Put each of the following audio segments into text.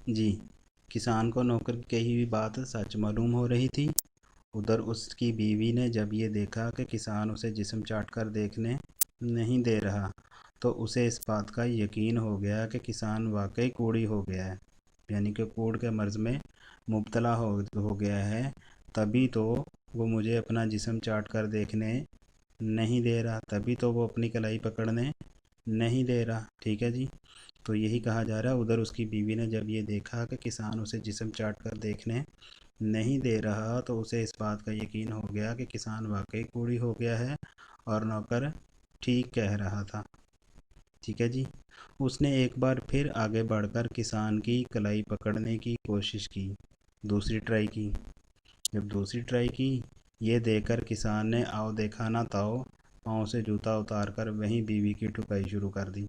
جی، کسان کو نوکر کی کہی ہوئی بات سچ معلوم ہو رہی تھی۔ ادھر اس کی بیوی نے جب یہ دیکھا کہ کسان اسے جسم چاٹ کر دیکھنے نہیں دے رہا تو اسے اس بات کا یقین ہو گیا کہ کسان واقعی کوڑی ہو گیا ہے، یعنی کہ کوڑ کے مرض میں مبتلا ہو گیا ہے، تبھی تو وہ مجھے اپنا جسم چاٹ کر دیکھنے نہیں دے رہا، تبھی تو وہ اپنی کلائی پکڑنے نہیں دے رہا۔ ٹھیک ہے جی، تو یہی کہا جا رہا ہے ادھر اس کی بیوی نے جب یہ دیکھا کہ کسان اسے جسم چاٹ کر دیکھنے نہیں دے رہا تو اسے اس بات کا یقین ہو گیا کہ کسان واقعی کوڑی ہو گیا ہے اور نوکر ٹھیک کہہ رہا تھا۔ ٹھیک ہے جی، اس نے ایک بار پھر آگے بڑھ کر کسان کی کلائی پکڑنے کی کوشش کی، دوسری ٹرائی کی۔ جب دوسری ٹرائی کی، یہ دیکھ کر کسان نے آؤ دیکھا نہ تاؤ پاؤں سے جوتا اتار کر وہیں بیوی کی ٹھکائی شروع کر دی۔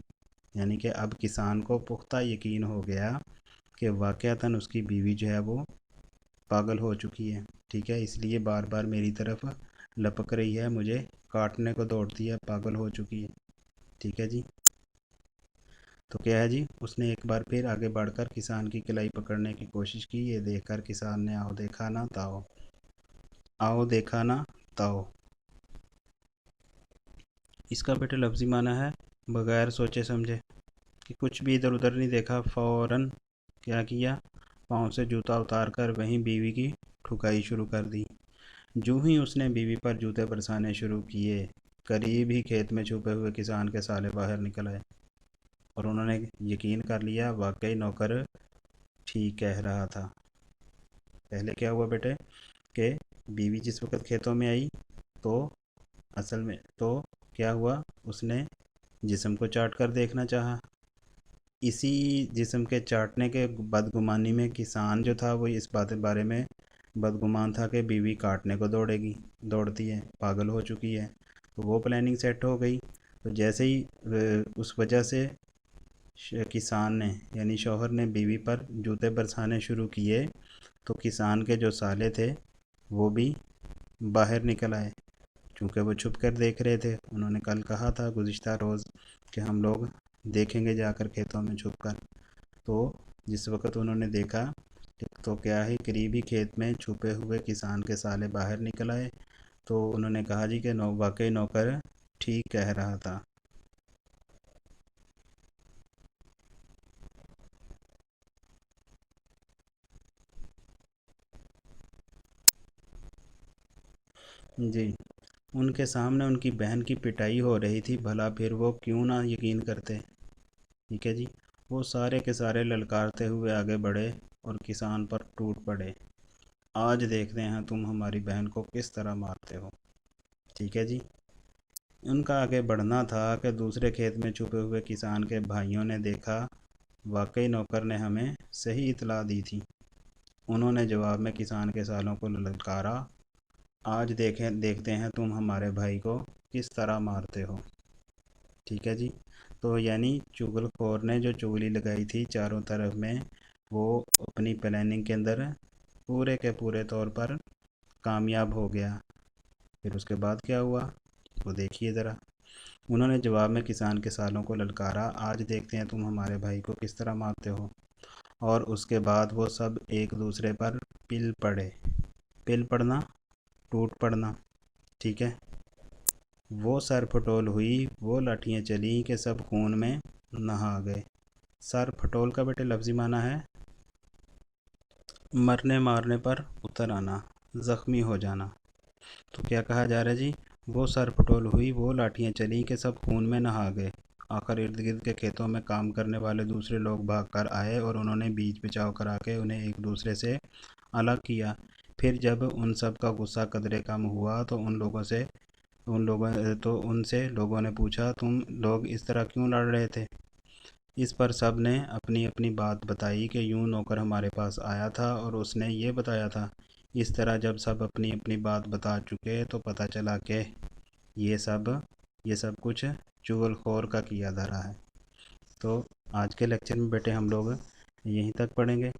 یعنی کہ اب کسان کو پختہ یقین ہو گیا کہ واقعتاً اس کی بیوی جو ہے وہ پاگل ہو چکی ہے۔ ٹھیک ہے، اس لیے بار بار میری طرف لپک رہی ہے، مجھے کاٹنے کو دوڑتی ہے، پاگل ہو چکی ہے۔ ٹھیک ہے جی، تو کیا ہے جی، اس نے ایک بار پھر آگے بڑھ کر کسان کی کلائی پکڑنے کی کوشش کی، یہ دیکھ کر کسان نے آؤ دیکھا نہ تاؤ، آؤ دیکھا نہ تاؤ، اس کا بیٹے لفظی معنی ہے بغیر سوچے سمجھے، کہ کچھ بھی ادھر ادھر نہیں دیکھا، فوراً کیا کیا، پاؤں سے جوتا اتار کر وہیں بیوی کی ٹھکائی شروع کر دی۔ جو ہی اس نے بیوی پر جوتے برسانے شروع کیے، قریب ہی کھیت میں چھپے ہوئے کسان کے سالے باہر نکل آئے اور انہوں نے یقین کر لیا واقعی نوکر ٹھیک کہہ رہا تھا۔ پہلے کیا ہوا بیٹے کہ بیوی جس وقت کھیتوں میں آئی تو اصل میں تو کیا ہوا، اس نے جسم کو چاٹ کر دیکھنا چاہا۔ اسی جسم کے چاٹنے کے بدگمانی میں کسان جو تھا وہ اس بارے میں بدگمان تھا کہ بیوی کاٹنے کو دوڑتی ہے، پاگل ہو چکی ہے، تو وہ پلاننگ سیٹ ہو گئی۔ تو جیسے ہی اس وجہ سے کسان نے یعنی شوہر نے بیوی پر جوتے برسانے شروع کیے تو کسان کے جو سالے تھے وہ بھی باہر نکل آئے، چونکہ وہ چھپ کر دیکھ رہے تھے۔ انہوں نے کل کہا تھا گزشتہ روز کہ ہم لوگ دیکھیں گے جا کر کھیتوں میں چھپ کر، تو جس وقت انہوں نے دیکھا تو کیا ہے قریبی کھیت میں چھپے ہوئے کسان کے سالے باہر نکل آئے، تو انہوں نے کہا جی کہ واقعی نوکر ٹھیک کہہ رہا تھا۔ جی، ان کے سامنے ان کی بہن کی پٹائی ہو رہی تھی، بھلا پھر وہ کیوں نہ یقین کرتے۔ ٹھیک ہے جی، وہ سارے کے سارے للکارتے ہوئے آگے بڑھے اور کسان پر ٹوٹ پڑے، آج دیکھتے ہیں تم ہماری بہن کو کس طرح مارتے ہو۔ ٹھیک ہے جی، ان کا آگے بڑھنا تھا کہ دوسرے کھیت میں چھپے ہوئے کسان کے بھائیوں نے دیکھا واقعی نوکر نے ہمیں صحیح اطلاع دی تھی۔ انہوں نے جواب میں کسان کے سالوں کو للکارا، آج دیکھتے ہیں تم ہمارے بھائی کو کس طرح مارتے ہو۔ ٹھیک ہے جی، تو یعنی چغل خور نے جو چغلی لگائی تھی چاروں طرف میں، وہ اپنی پلاننگ کے اندر پورے کے پورے طور پر کامیاب ہو گیا۔ پھر اس کے بعد کیا ہوا وہ دیکھیے ذرا۔ انہوں نے جواب میں کسان کے سالوں کو للکارا، آج دیکھتے ہیں تم ہمارے بھائی کو کس طرح مارتے ہو، اور اس کے بعد وہ سب ایک دوسرے پر پل پڑے۔ پل پڑنا، ٹوٹ پڑنا۔ ٹھیک ہے، وہ سر پھٹول ہوئی، وہ لاٹھیاں چلیں کہ سب خون میں نہا گئے۔ سر پھٹول کا بیٹے لفظی معنی ہے مرنے مارنے پر اتر آنا، زخمی ہو جانا۔ تو کیا کہا جا رہا ہے جی، وہ سر پھٹول ہوئی، وہ لاٹھیاں چلیں کہ سب خون میں نہا گئے۔ آخر ارد گرد کے کھیتوں میں کام کرنے والے دوسرے لوگ بھاگ کر آئے اور انہوں نے بیچ بچاؤ کرا کے انہیں ایک دوسرے سے الگ کیا۔ پھر جب ان سب کا غصہ قدرے کم ہوا تو ان سے لوگوں نے پوچھا تم لوگ اس طرح کیوں لڑ رہے تھے۔ اس پر سب نے اپنی اپنی بات بتائی کہ یوں نوکر ہمارے پاس آیا تھا اور اس نے یہ بتایا تھا۔ اس طرح جب سب اپنی اپنی بات بتا چکے تو پتہ چلا کہ یہ سب کچھ چغل خور کا کیا دھرا ہے۔ تو آج کے لیکچر میں بیٹے ہم لوگ یہیں تک پڑھیں گے،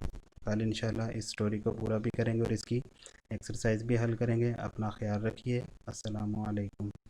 کل انشاءاللہ اس سٹوری کو پورا بھی کریں گے اور اس کی ایکسرسائز بھی حل کریں گے۔ اپنا خیال رکھیے، السلام علیکم۔